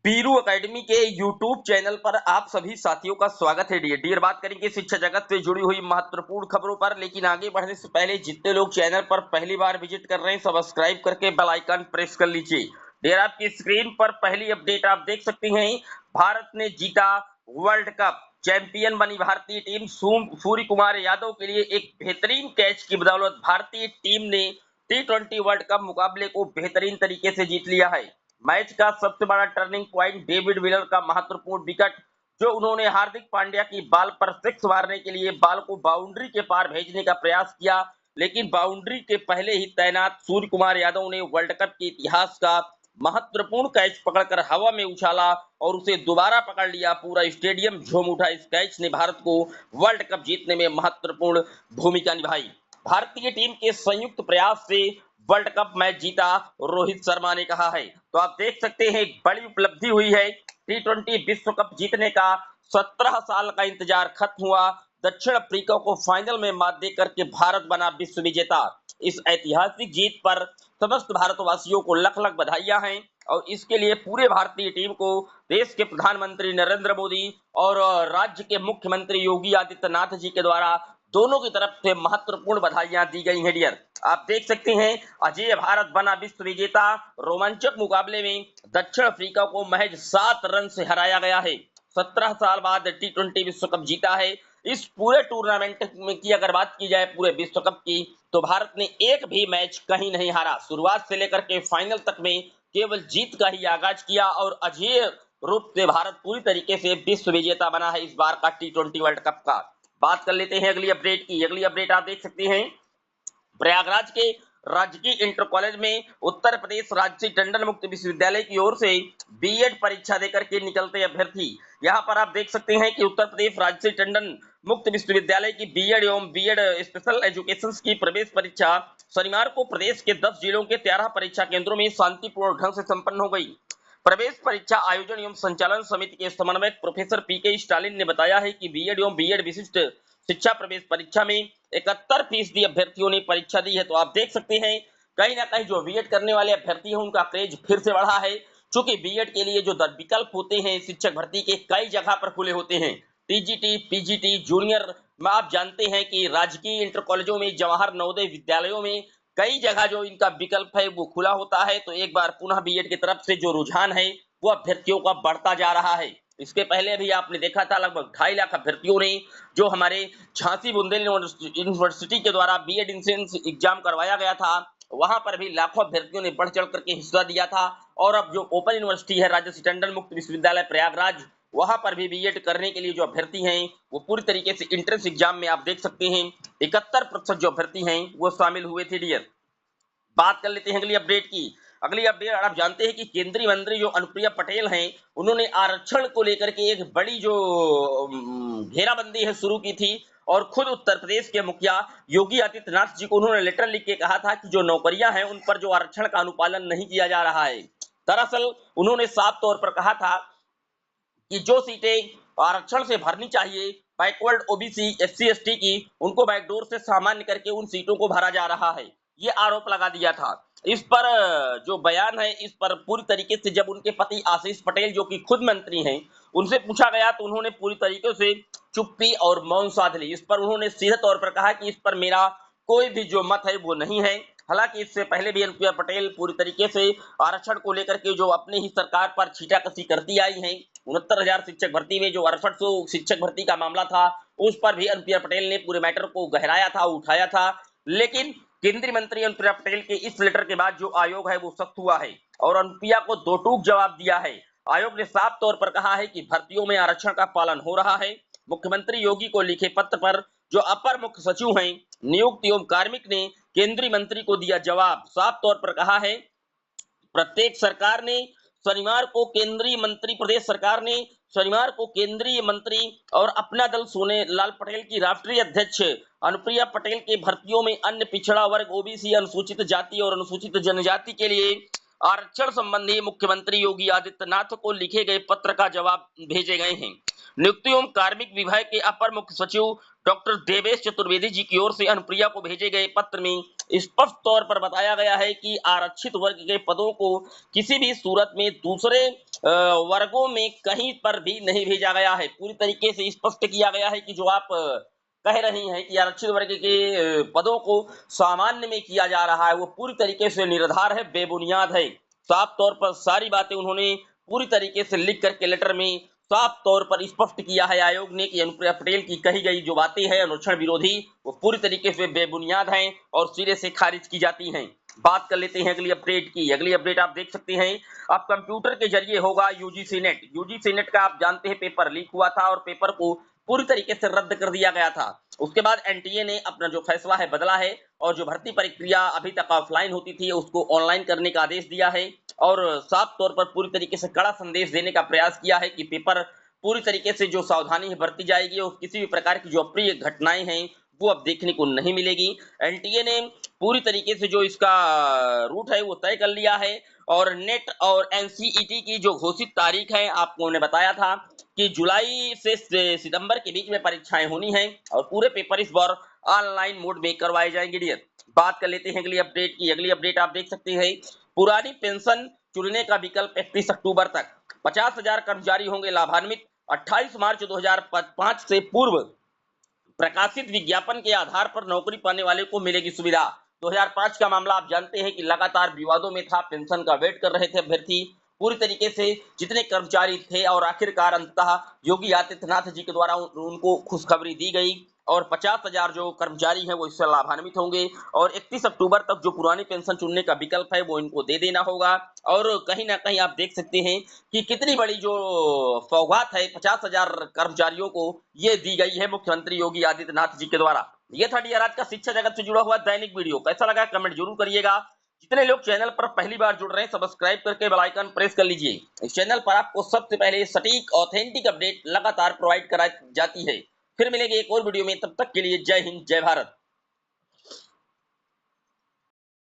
Biru academy के YouTube channel पर आप सभी साथियों का स्वागत है। डियर बात करेंगे शिक्षा जगत से जुड़ी हुई महत्वपूर्ण खबरों पर, लेकिन आगे बढ़ने से पहले जितने लोग चैनल पर पहली बार विजिट कर रहे हैं सब्सक्राइब करके बेल आइकन प्रेस कर लीजिए। डियर आपकी स्क्रीन पर पहली अपडेट आप देख सकते हैं, भारत ने जीता वर्ल्ड कप। चैंपियन बनी भारतीय टीम। सूर्य कुमार यादव के लिए एक बेहतरीन कैच की बदौलत भारतीय टीम ने T20 वर्ल्ड कप मुकाबले को बेहतरीन तरीके से जीत लिया है। मैच का सबसे बड़ा टर्निंग पॉइंट डेविड विलर का महत्वपूर्ण विकेट, जो उन्होंने हार्दिक पांड्या की बॉल पर सिक्स मारने के लिए बॉल को बाउंड्री के पार भेजने का प्रयास किया, लेकिन बाउंड्री के पहले ही तैनात सूर्य कुमार यादव ने वर्ल्ड कप के इतिहास का महत्वपूर्ण कैच पकड़कर हवा में उछाला और उसे दोबारा पकड़ लिया। पूरा स्टेडियम झूम उठा। इस कैच ने भारत को वर्ल्ड कप जीतने में महत्वपूर्ण भूमिका निभाई। भारतीय टीम के संयुक्त प्रयास से वर्ल्ड कप मैच जीता, रोहित शर्मा ने कहा है। तो आप देख सकते हैं एक बड़ी उपलब्धि हुई है। T20 विश्व कप जीतने का 17 साल का इंतजार खत्म हुआ। दक्षिण अफ्रीका को फाइनल में मात देकर के भारत बना विश्व विजेता। इस ऐतिहासिक जीत पर समस्त भारतवासियों को लख लख बधाइयां हैं और इसके लिए पूरे भारतीय टीम को देश के प्रधानमंत्री नरेंद्र मोदी और राज्य के मुख्यमंत्री योगी आदित्यनाथ जी के द्वारा दोनों की तरफ से महत्वपूर्ण बधाइयां दी गई हैं। डियर आप देख सकते हैं, अजय भारत बना विश्व विजेता। रोमांचक मुकाबले में दक्षिण अफ्रीका को महज 7 रन से हराया गया है। 17 साल बाद T20 विश्व कप जीता है। इस पूरे टूर्नामेंट में की अगर बात की जाए पूरे विश्व कप की, तो भारत ने एक भी मैच कहीं नहीं हारा। शुरुआत से लेकर के फाइनल तक में केवल जीत का ही आगाज किया और अजय रूप से भारत पूरी तरीके से विश्व विजेता बना है इस बार का T20 वर्ल्ड कप का। बात कर लेते हैं अगली अपडेट की। अगली अपडेट आप देख सकते हैं, प्रयागराज के राजकीय इंटर कॉलेज में उत्तर प्रदेश राज्य टंडन मुक्त विश्वविद्यालय की ओर से बीएड परीक्षा देकर के निकलते अभ्यर्थी। यहां पर आप देख सकते हैं कि उत्तर प्रदेश राज्य टंडन मुक्त विश्वविद्यालय की बीएड एवं बीएड स्पेशल एजुकेशन की प्रवेश परीक्षा शनिवार को प्रदेश के 10 जिलों के 13 परीक्षा केंद्रों में शांतिपूर्ण ढंग से संपन्न हो गई। प्रवेश परीक्षा आयोजन एवं संचालन समिति के समन्वयक प्रोफेसर पीके स्टालिन ने बताया है कि बीएड एवं बीएड विशिष्ट शिक्षा प्रवेश परीक्षा में 71% अभ्यर्थियों ने परीक्षा दी है। तो आप देख सकते हैं कहीं ना कहीं जो बीएड करने वाले अभ्यर्थी हैं उनका क्रेज फिर से बढ़ा है, क्योंकि बीएड के लिए जो विकल्प होते हैं शिक्षक भर्ती के कई जगह पर खुले होते हैं। टीजीटी, पीजीटी, जूनियर में आप जानते हैं कि राजकीय इंटर कॉलेजों में, जवाहर नवोदय विद्यालयों में कई जगह जो इनका विकल्प है वो खुला होता है। तो एक बार पुनः बीएड की तरफ से जो रुझान है वो अभ्यर्थियों का बढ़ता जा रहा है। इसके पहले भी आपने देखा था लगभग 2.5 लाख अभ्यर्थियों ने जो हमारे झांसी बुंदेलखंड यूनिवर्सिटी के द्वारा बीएड एंट्रेंस एग्जाम करवाया गया था, वहां पर भी लाखों अभ्यर्थियों ने बढ़ चढ़ करके हिस्सा दिया था। और अब जो ओपन यूनिवर्सिटी है राजर्षि टंडन मुक्त विश्वविद्यालय प्रयागराज, वहां पर भी बीएड करने के लिए जो अभ्यर्थी हैं वो पूरी तरीके से एंट्रेंस एग्जाम में आप देख सकते हैं 71% जो अभ्यर्थी हैं वो शामिल हुए थे। डियर बात कर लेते हैं अगली अपडेट की। अगली अपडेट आप जानते हैं कि केंद्रीय मंत्री जो अनुप्रिया पटेल हैं, उन्होंने आरक्षण को लेकर के एक बड़ी जो घेराबंदी है शुरू की थी और खुद उत्तर प्रदेश के मुखिया योगी आदित्यनाथ जी को उन्होंने लेटर लिख के कहा था कि जो नौकरियां हैं उन पर जो आरक्षण का अनुपालन नहीं किया जा रहा है। दरअसल उन्होंने साफ तौर पर कहा था कि जो सीटें आरक्षण से भरनी चाहिए बैकवर्ड ओबीसी एससी एसटी की, उनको बैकडोर से सामान्य करके उन सीटों को भरा जा रहा है, ये आरोप लगा दिया था। इस पर जो बयान है इस पर पूरी तरीके से जब उनके पति आशीष पटेल जो कि खुद मंत्री हैं उनसे पूछा गया तो उन्होंने पूरी तरीके से चुप्पी और मौन साध ली। इस पर उन्होंने सीधे तौर पर कहा कि इस पर मेरा कोई भी जो मत है वो नहीं है। हालांकि इससे पहले भी अनुप्रिया पटेल पूरी तरीके से आरक्षण को लेकर के जो अपनी ही सरकार पर छीटाकशी करती आई हैं, 69,000 शिक्षक भर्ती में जो 6800 शिक्षक भर्ती का मामला था उस पर भी अनुप्रिया पटेल ने पूरे मैटर को गहराया था, उठाया था। लेकिन केंद्रीय मंत्री अनुप्रिया पटेल के इस लेटर के बाद जो आयोग है वो सख्त हुआ है और अनुप्रिया को दो टूक जवाब दिया है। आयोग ने साफ तौर पर कहा है कि भर्तियों में आरक्षण का पालन हो रहा है। मुख्यमंत्री योगी को लिखे पत्र पर जो अपर मुख्य सचिव हैं नियुक्त एवं कार्मिक ने केंद्रीय मंत्री को दिया जवाब। साफ तौर पर कहा है प्रत्येक सरकार ने शनिवार को केंद्रीय मंत्री प्रदेश सरकार ने शनिवार को केंद्रीय मंत्री और अपना दल सोने लाल पटेल की राष्ट्रीय अध्यक्ष अनुप्रिया पटेल के भर्तियों में अन्य पिछड़ा वर्ग ओबीसी अनुसूचित जाति और अनुसूचित जनजाति के लिए आरक्षण संबंधी मुख्यमंत्री योगी आदित्यनाथ को लिखे गए पत्र का जवाब भेजे गए हैं। नियुक्ति एवं कार्मिक विभाग के अपर मुख्य सचिव डॉक्टर देवेश चतुर्वेदी जी की ओर से अनुप्रिया को भेजे गए पत्र में स्पष्ट तौर पर बताया गया है कि आरक्षित वर्ग के पदों को किसी भी सूरत में दूसरे वर्गों में कहीं पर भी नहीं भेजा गया है। पूरी तरीके से स्पष्ट किया गया है कि जो आप कह रही हैं कि आरक्षित वर्ग के पदों को सामान्य में किया जा रहा है, वो पूरी तरीके से निराधार है, बेबुनियाद है। साफ तौर पर सारी बातें उन्होंने पूरी तरीके से लिख करके लेटर में साफ तौर पर स्पष्ट किया है आयोग ने कि अनुप्रिया पटेल की कही गई जो बातें हैं अनुच्छेद विरोधी, वो पूरी तरीके से बेबुनियाद हैं और सिरे से खारिज की जाती हैं। बात कर लेते हैं अगली अपडेट की। अगली अपडेट आप देख सकते हैं, अब कंप्यूटर के जरिए होगा यूजीसी नेट। यूजीसी नेट का आप जानते हैं पेपर लीक हुआ था और पेपर को पूरी तरीके से रद्द कर दिया गया था। उसके बाद एनटीए ने अपना जो फैसला है बदला है और जो भर्ती प्रक्रिया अभी तक ऑफलाइन होती थी उसको ऑनलाइन करने का आदेश दिया है और साफ तौर पर पूरी तरीके से कड़ा संदेश देने का प्रयास किया है कि पेपर पूरी तरीके से जो सावधानी है बरती जाएगी और किसी भी प्रकार की जो अप्रिय घटनाएं हैं वो अब देखने को नहीं मिलेगी। एनटीए ने पूरी तरीके से जो इसका रूट है वो तय कर लिया है और नेट और एनसीईटी की जो घोषित तारीख है आपको ने बताया था कि जुलाई से सितंबर के बीच में परीक्षाएं होनी है और पूरे पेपर इस बार ऑनलाइन मोड में करवाए जाएंगे। डियर बात कर लेते हैं अगली अपडेट की। अगली अपडेट आप देख सकते हैं, पुरानी पेंशन चुनने का विकल्प 31 अक्टूबर तक। 50,000 कर्मचारी होंगे लाभान्वित। 28 मार्च 2005 से पूर्व प्रकाशित विज्ञापन के आधार पर नौकरी पाने वाले को मिलेगी सुविधा। 2005 का मामला आप जानते हैं कि लगातार विवादों में था, पेंशन का वेट कर रहे थे अभ्यर्थी पूरी तरीके से जितने कर्मचारी थे और आखिरकार अंततः योगी आदित्यनाथ जी के द्वारा उनको खुशखबरी दी गई और 50,000 जो कर्मचारी हैं वो इससे लाभान्वित होंगे और 31 अक्टूबर तक जो पुरानी पेंशन चुनने का विकल्प है वो इनको दे देना होगा। और कहीं ना कहीं आप देख सकते हैं कि कितनी बड़ी जो सौगात है 50,000 कर्मचारियों को ये दी गई है मुख्यमंत्री योगी आदित्यनाथ जी के द्वारा। ये था डियर आज का शिक्षा जगत से जुड़ा हुआ दैनिक वीडियो। कैसा लगा कमेंट जरूर करिएगा। जितने लोग चैनल पर पहली बार जुड़ रहे हैं सब्सक्राइब करके बेल आइकन प्रेस कर लीजिए। इस चैनल पर आपको सबसे पहले सटीक ऑथेंटिक अपडेट लगातार प्रोवाइड कराई जाती है। फिर मिलेंगे एक और वीडियो में, तब तक के लिए जय हिंद जय भारत।